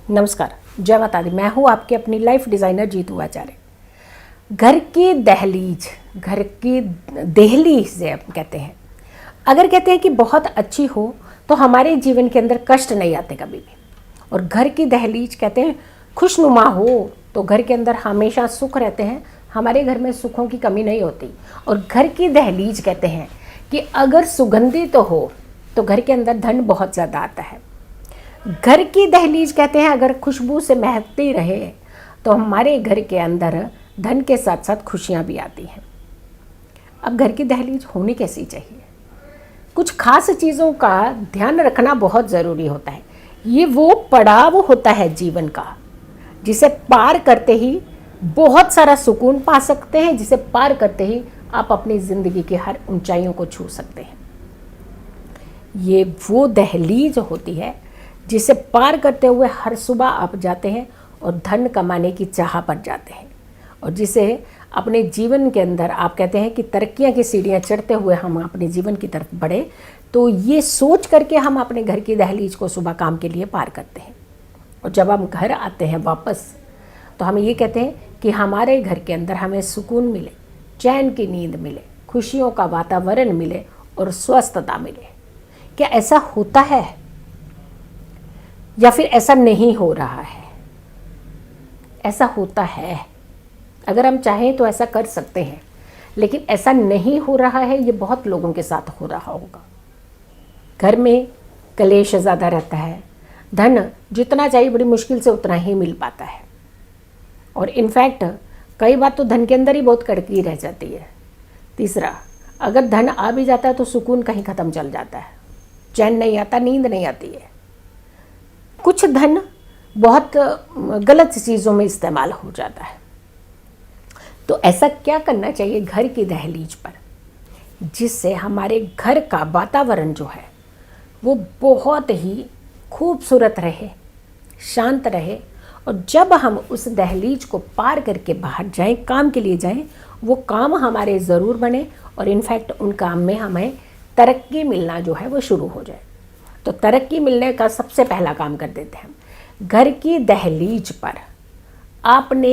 नमस्कार, जय माता दी। मैं हूँ आपकी अपनी लाइफ डिज़ाइनर जीतू आचार्य। घर की दहलीज, घर की देहलीज से हम कहते हैं, अगर कहते हैं कि बहुत अच्छी हो तो हमारे जीवन के अंदर कष्ट नहीं आते कभी भी। और घर की दहलीज कहते हैं खुशनुमा हो तो घर के अंदर हमेशा सुख रहते हैं, हमारे घर में सुखों की कमी नहीं होती। और घर की दहलीज कहते हैं कि अगर सुगंधित तो हो तो घर के अंदर धन बहुत ज़्यादा आता है। घर की दहलीज कहते हैं अगर खुशबू से महकती रहे तो हमारे घर के अंदर धन के साथ साथ खुशियाँ भी आती हैं। अब घर की दहलीज होनी कैसी चाहिए? कुछ खास चीज़ों का ध्यान रखना बहुत ज़रूरी होता है। ये वो पड़ाव होता है जीवन का जिसे पार करते ही बहुत सारा सुकून पा सकते हैं, जिसे पार करते ही आप अपनी ज़िंदगी की हर ऊंचाइयों को छू सकते हैं। ये वो दहलीज होती है जिसे पार करते हुए हर सुबह आप जाते हैं और धन कमाने की चाह पर जाते हैं, और जिसे अपने जीवन के अंदर आप कहते हैं कि तरक्कियां की सीढ़ियां चढ़ते हुए हम अपने जीवन की तरफ बढ़े। तो ये सोच करके हम अपने घर की दहलीज को सुबह काम के लिए पार करते हैं। और जब हम घर आते हैं वापस तो हम ये कहते हैं कि हमारे घर के अंदर हमें सुकून मिले, चैन की नींद मिले, खुशियों का वातावरण मिले और स्वस्थता मिले। क्या ऐसा होता है या फिर ऐसा नहीं हो रहा है? ऐसा होता है। अगर हम चाहें तो ऐसा कर सकते हैं, लेकिन ऐसा नहीं हो रहा है। ये बहुत लोगों के साथ हो रहा होगा। घर में कलेश ज़्यादा रहता है, धन जितना चाहिए बड़ी मुश्किल से उतना ही मिल पाता है, और इनफैक्ट कई बार तो धन के अंदर ही बहुत कड़की रह जाती है। तीसरा, अगर धन आ भी जाता है तो सुकून कहीं ख़त्म चल जाता है, चैन नहीं आता, नींद नहीं आती है। कुछ धन बहुत गलत चीज़ों में इस्तेमाल हो जाता है। तो ऐसा क्या करना चाहिए घर की दहलीज पर जिससे हमारे घर का वातावरण जो है वो बहुत ही खूबसूरत रहे, शांत रहे, और जब हम उस दहलीज को पार करके बाहर जाएं, काम के लिए जाएं, वो काम हमारे ज़रूर बने और इनफैक्ट उन काम में हमें तरक्की मिलना जो है वो शुरू हो जाए। तो तरक्की मिलने का सबसे पहला काम कर देते हैं, घर की दहलीज पर आपने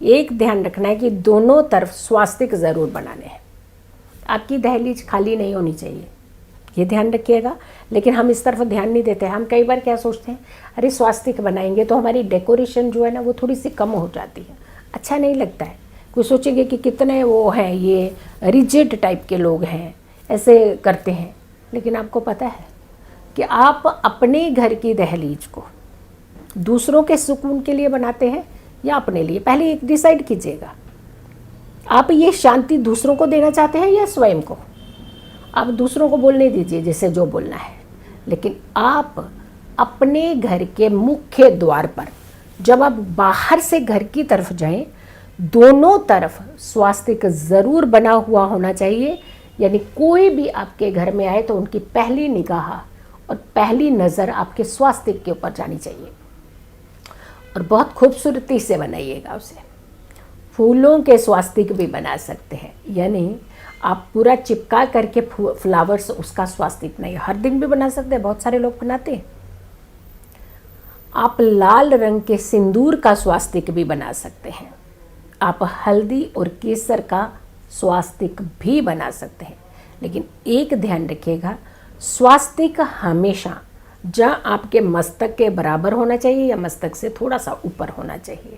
एक ध्यान रखना है कि दोनों तरफ स्वास्तिक ज़रूर बनाने हैं। आपकी दहलीज खाली नहीं होनी चाहिए, ये ध्यान रखिएगा। लेकिन हम इस तरफ ध्यान नहीं देते। हम कई बार क्या सोचते हैं, अरे स्वास्तिक बनाएंगे तो हमारी डेकोरेशन जो है ना वो थोड़ी सी कम हो जाती है, अच्छा नहीं लगता है। कोई सोचेंगे कि कितने वो हैं, ये रिजिड टाइप के लोग हैं, ऐसे करते हैं। लेकिन आपको पता है कि आप अपने घर की दहलीज को दूसरों के सुकून के लिए बनाते हैं या अपने लिए? पहले एक डिसाइड कीजिएगा, आप ये शांति दूसरों को देना चाहते हैं या स्वयं को? आप दूसरों को बोलने दीजिए जैसे जो बोलना है, लेकिन आप अपने घर के मुख्य द्वार पर जब आप बाहर से घर की तरफ जाएं, दोनों तरफ स्वास्तिक ज़रूर बना हुआ होना चाहिए। यानी कोई भी आपके घर में आए तो उनकी पहली निगाह और पहली नज़र आपके स्वास्तिक के ऊपर जानी चाहिए, और बहुत खूबसूरती से बनाइएगा उसे। फूलों के स्वास्तिक भी बना सकते हैं, यानी आप पूरा चिपका करके फ्लावर्स उसका स्वास्तिक नहीं, हर दिन भी बना सकते हैं, बहुत सारे लोग बनाते हैं। आप लाल रंग के सिंदूर का स्वास्तिक भी बना सकते हैं। आप हल्दी और केसर का स्वास्तिक भी बना सकते हैं। लेकिन एक ध्यान रखिएगा, स्वास्तिक हमेशा जहाँ आपके मस्तक के बराबर होना चाहिए या मस्तक से थोड़ा सा ऊपर होना चाहिए।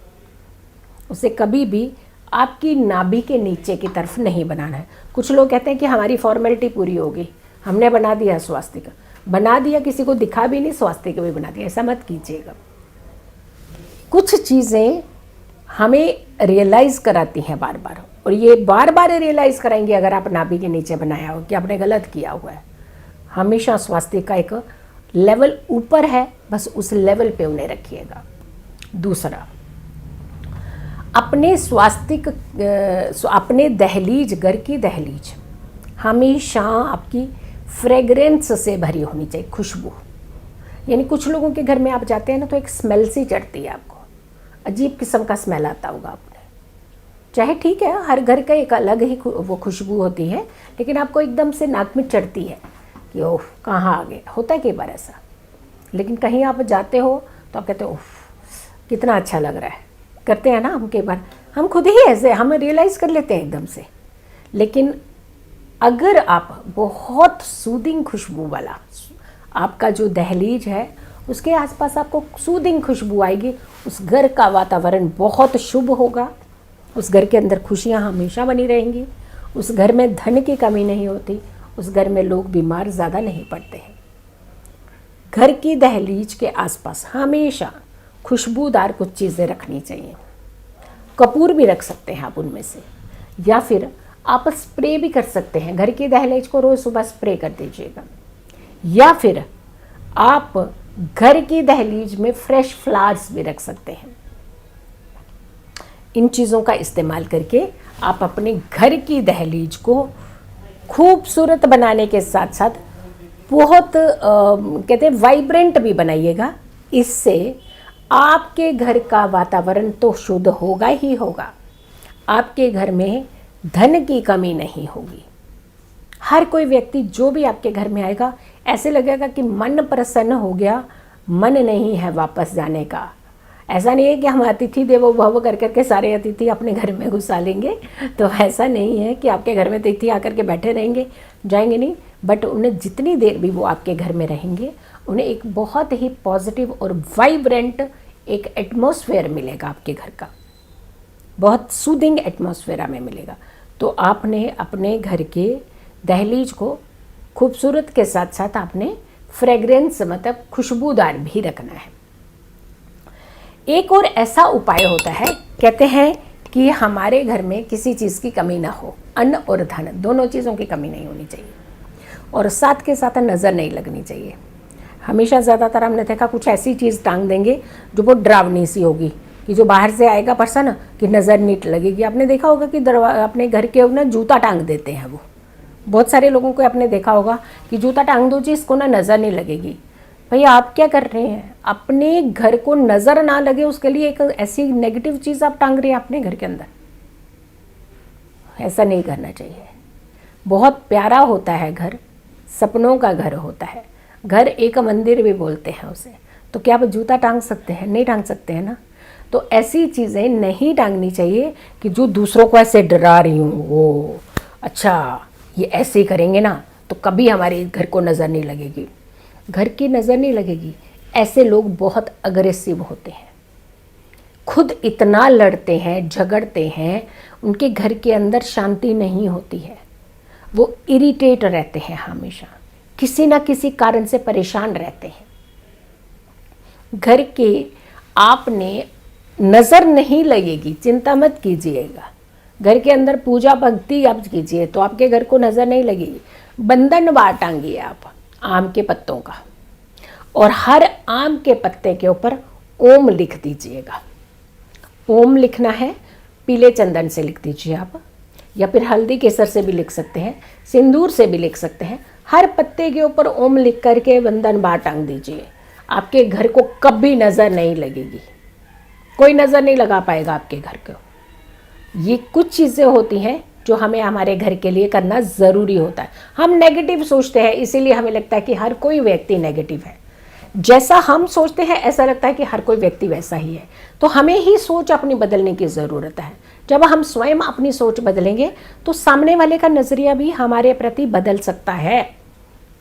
उसे कभी भी आपकी नाभि के नीचे की तरफ नहीं बनाना है। कुछ लोग कहते हैं कि हमारी फॉर्मेलिटी पूरी होगी, हमने बना दिया स्वास्तिक, बना दिया, किसी को दिखा भी नहीं, स्वास्तिक भी बना दिया। ऐसा मत कीजिएगा। कुछ चीज़ें हमें रियलाइज़ कराती हैं बार बार, और ये बार बार रियलाइज़ कराएंगे अगर आप नाभि के नीचे बनाया हो कि आपने गलत किया हुआ है। हमेशा स्वास्तिक का एक लेवल ऊपर है, बस उस लेवल पे उन्हें रखिएगा। दूसरा, अपने स्वास्तिक अपने दहलीज, घर की दहलीज हमेशा आपकी फ्रेगरेंस से भरी होनी चाहिए, खुशबू। यानी कुछ लोगों के घर में आप जाते हैं ना तो एक स्मेल सी चढ़ती है, आपको अजीब किस्म का स्मेल आता होगा आपने। चाहे ठीक है, हर घर का एक अलग ही वो खुशबू होती है, लेकिन आपको एकदम से नाक में चढ़ती है कि ओह कहाँ आ गए। होता है कई बार ऐसा। लेकिन कहीं आप जाते हो तो आप कहते हो कितना अच्छा लग रहा है, करते हैं ना हम, कई बार हम खुद ही ऐसे हम रियलाइज़ कर लेते हैं एकदम से। लेकिन अगर आप बहुत सूदिंग खुशबू वाला, आपका जो दहलीज है उसके आसपास आपको सूदिंग खुशबू आएगी, उस घर का वातावरण बहुत शुभ होगा, उस घर के अंदर खुशियाँ हमेशा बनी रहेंगी, उस घर में धन की कमी नहीं होती, उस घर में लोग बीमार ज़्यादा नहीं पड़ते हैं। घर की दहलीज के आसपास हमेशा खुशबूदार कुछ चीज़ें रखनी चाहिए। कपूर भी रख सकते हैं आप उनमें से, या फिर आप स्प्रे भी कर सकते हैं। घर की दहलीज को रोज़ सुबह स्प्रे कर दीजिएगा, या फिर आप घर की दहलीज में फ्रेश फ्लावर्स भी रख सकते हैं। इन चीज़ों का इस्तेमाल करके आप अपने घर की दहलीज को खूबसूरत बनाने के साथ साथ बहुत कहते हैं वाइब्रेंट भी बनाइएगा। इससे आपके घर का वातावरण तो शुद्ध होगा ही होगा, आपके घर में धन की कमी नहीं होगी। हर कोई व्यक्ति जो भी आपके घर में आएगा ऐसे लगेगा कि मन प्रसन्न हो गया, मन नहीं है वापस जाने का। ऐसा नहीं है कि हम अतिथि देवो भव कर करके सारे अतिथि अपने घर में घुसा लेंगे, तो ऐसा नहीं है कि आपके घर में अतिथि आकर के बैठे रहेंगे, जाएंगे नहीं। बट उन्हें जितनी देर भी वो आपके घर में रहेंगे, उन्हें एक बहुत ही पॉजिटिव और वाइब्रेंट एक एटमॉस्फेयर मिलेगा, आपके घर का बहुत सूदिंग एटमॉस्फेयर हमें मिलेगा। तो आपने अपने घर के दहलीज को खूबसूरत के साथ साथ आपने फ्रेग्रेंस मतलब खुशबूदार भी रखना है। एक और ऐसा उपाय होता है, कहते हैं कि हमारे घर में किसी चीज़ की कमी ना हो, अन्न और धन दोनों चीज़ों की कमी नहीं होनी चाहिए, और साथ के साथ नज़र नहीं लगनी चाहिए। हमेशा ज़्यादातर हमने देखा कुछ ऐसी चीज़ टांग देंगे जो बहुत डरावनी सी होगी, कि जो बाहर से आएगा पर्सन कि नज़र नहीं लगेगी। आपने देखा होगा कि अपने घर के ना जूता टांग देते हैं, वो बहुत सारे लोगों को आपने देखा होगा कि जूता टांग दो जी, इसको ना नज़र नहीं लगेगी। भैया आप क्या कर रहे हैं, अपने घर को नज़र ना लगे उसके लिए एक ऐसी नेगेटिव चीज़ आप टांग रहे हैं अपने घर के अंदर। ऐसा नहीं करना चाहिए। बहुत प्यारा होता है घर, सपनों का घर होता है, घर एक मंदिर भी बोलते हैं उसे। तो क्या आप जूता टांग सकते हैं? नहीं टांग सकते हैं ना। तो ऐसी चीज़ें नहीं टांगनी चाहिए कि जो दूसरों को ऐसे डरा रही हूँ, वो अच्छा ये ऐसे करेंगे ना तो कभी हमारे घर को नज़र नहीं लगेगी। घर की नज़र नहीं लगेगी, ऐसे लोग बहुत अग्रेसिव होते हैं, खुद इतना लड़ते हैं, झगड़ते हैं, उनके घर के अंदर शांति नहीं होती है, वो इरिटेट रहते हैं, हमेशा किसी ना किसी कारण से परेशान रहते हैं। घर के आपने नज़र नहीं लगेगी, चिंता मत कीजिएगा। घर के अंदर पूजा भक्ति आप कीजिए तो आपके घर को नज़र नहीं लगेगी। बंधन बार टांगिए आप आम के पत्तों का, और हर आम के पत्ते के ऊपर ओम लिख दीजिएगा। ओम लिखना है, पीले चंदन से लिख दीजिए आप, या फिर हल्दी केसर से भी लिख सकते हैं, सिंदूर से भी लिख सकते हैं। हर पत्ते के ऊपर ओम लिख करके बंधन बार टांग दीजिए। आपके घर को कभी नज़र नहीं लगेगी, कोई नज़र नहीं लगा पाएगा आपके घर को। ये कुछ चीज़ें होती हैं जो हमें हमारे घर के लिए करना ज़रूरी होता है। हम नेगेटिव सोचते हैं, इसीलिए हमें लगता है कि हर कोई व्यक्ति नेगेटिव है। जैसा हम सोचते हैं ऐसा लगता है कि हर कोई व्यक्ति वैसा ही है। तो हमें ही सोच अपनी बदलने की ज़रूरत है। जब हम स्वयं अपनी सोच बदलेंगे तो सामने वाले का नज़रिया भी हमारे प्रति बदल सकता है।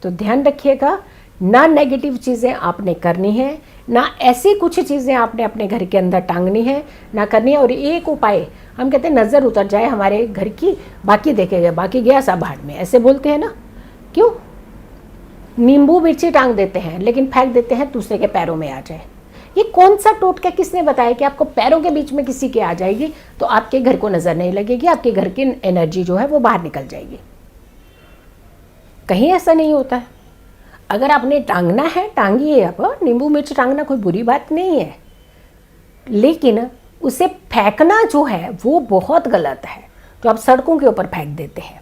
तो ध्यान रखिएगा, ना नेगेटिव चीज़ें आपने करनी है, ना ऐसी कुछ चीज़ें आपने अपने घर के अंदर टांगनी है, ना करनी है। और एक उपाय हम कहते हैं, नज़र उतर जाए हमारे घर की, बाकी देखेगा, बाकी गया सब भाड़ में, ऐसे बोलते हैं ना। क्यों? नींबू मिर्ची टांग देते हैं लेकिन फेंक देते हैं दूसरे के पैरों में आ जाए। ये कौन सा टोटका किसने बताया कि आपको पैरों के बीच में किसी के आ जाएगी तो आपके घर को नज़र नहीं लगेगी, आपके घर की एनर्जी जो है वो बाहर निकल जाएगी? कहीं ऐसा नहीं होता है। अगर आपने टांगना है टांगिए आप, नींबू मिर्च टांगना कोई बुरी बात नहीं है, लेकिन उसे फेंकना जो है वो बहुत गलत है, जो आप सड़कों के ऊपर फेंक देते हैं।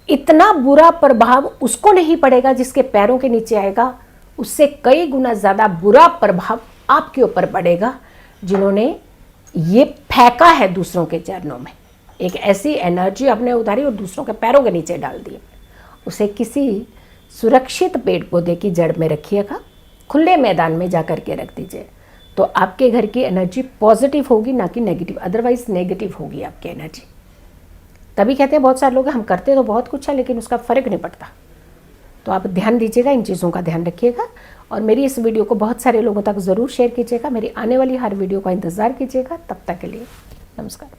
इतना बुरा प्रभाव उसको नहीं पड़ेगा जिसके पैरों के नीचे आएगा, उससे कई गुना ज़्यादा बुरा प्रभाव आपके ऊपर पड़ेगा जिन्होंने ये फेंका है दूसरों के चरणों में। एक ऐसी एनर्जी आपने उतारी और दूसरों के पैरों के नीचे डाल दी। उसे किसी सुरक्षित पेड़ पौधे की जड़ में रखिएगा, खुले मैदान में जा कर के रख दीजिए। तो आपके घर की एनर्जी पॉजिटिव होगी, ना कि नेगेटिव। अदरवाइज नेगेटिव होगी आपकी एनर्जी। तभी कहते हैं बहुत सारे लोग हम करते तो बहुत कुछ है लेकिन उसका फ़र्क नहीं पड़ता। तो आप ध्यान दीजिएगा, इन चीज़ों का ध्यान रखिएगा और मेरी इस वीडियो को बहुत सारे लोगों तक ज़रूर शेयर कीजिएगा। मेरी आने वाली हर वीडियो का इंतज़ार कीजिएगा। तब तक के लिए नमस्कार।